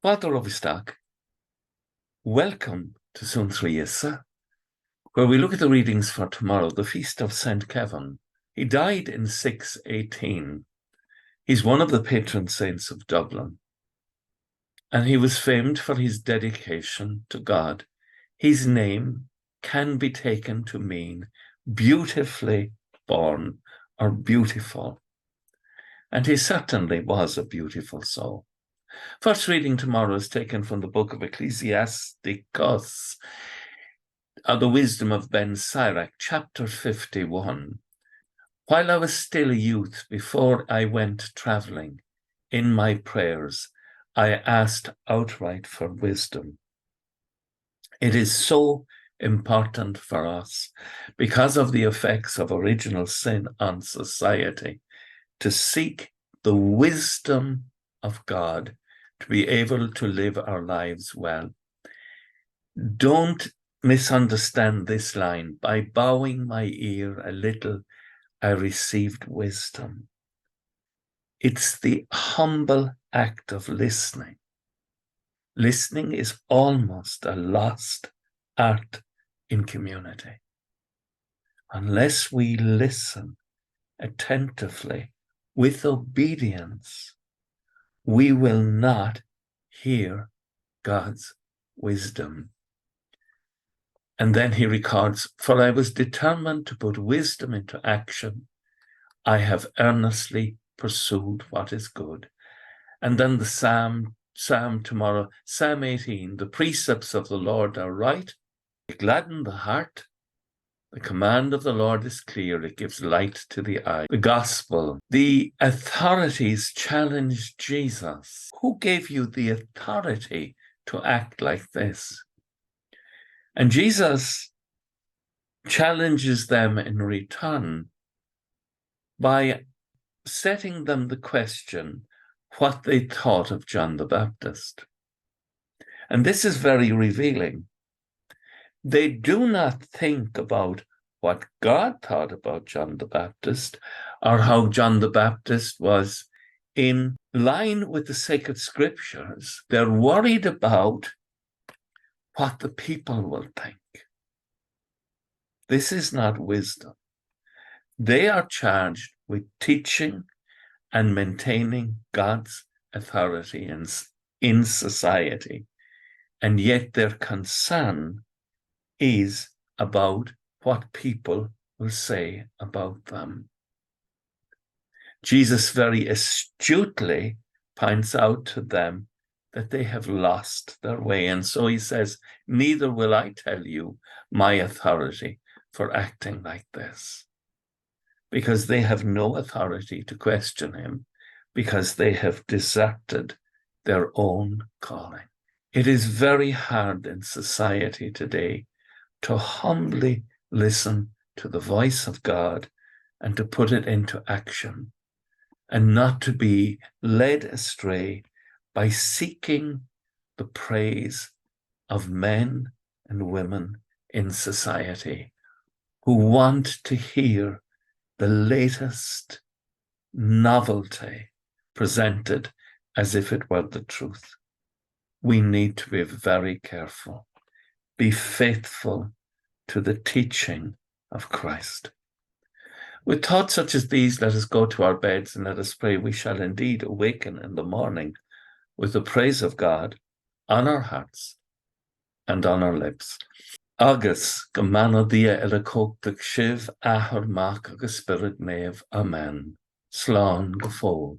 Father Ovistag, welcome to Suantraí, Íosa, where we look at the readings for tomorrow, the feast of St. Kevin. He died in 618. He's one of the patron saints of Dublin, and he was famed for his dedication to God. His name can be taken to mean beautifully born or beautiful, and he certainly was a beautiful soul. First reading tomorrow is taken from the book of Ecclesiasticus, the wisdom of Ben Sirach, chapter 51. While I was still a youth, before I went travelling, in my prayers, I asked outright for wisdom. It is so important for us, because of the effects of original sin on society, to seek the wisdom of God to be able to live our lives well. Don't misunderstand this line. By bowing my ear a little, I received wisdom. It's the humble act of listening. Listening is almost a lost art in community. Unless we listen attentively with obedience, we will not hear God's wisdom. And then he records, for I was determined to put wisdom into action. I have earnestly pursued what is good. And then the Psalm tomorrow, Psalm 18, the precepts of the Lord are right. They gladden the heart. The command of the Lord is clear. It gives light to the eye. The gospel, the authorities challenged Jesus. Who gave you the authority to act like this? And Jesus challenges them in return by setting them the question what they thought of John the Baptist. And this is very revealing. They do not think about what God thought about John the Baptist or how John the Baptist was in line with the sacred scriptures. They're worried about what the people will think. This is not wisdom. They are charged with teaching and maintaining God's authority in society, and yet their concern is about what people will say about them. Jesus very astutely points out to them that they have lost their way. And so he says, neither will I tell you my authority for acting like this, because they have no authority to question him, because they have deserted their own calling. It is very hard in society today to humbly listen to the voice of God and to put it into action, and not to be led astray by seeking the praise of men and women in society who want to hear the latest novelty presented as if it were the truth. We need to be very careful. Be faithful to the teaching of Christ. With thoughts such as these, let us go to our beds and let us pray. We shall indeed awaken in the morning with the praise of God on our hearts and on our lips. Agus gomana dia elacoctic shiv ahar mach agus spirit nave. Amen. Slán go fóg.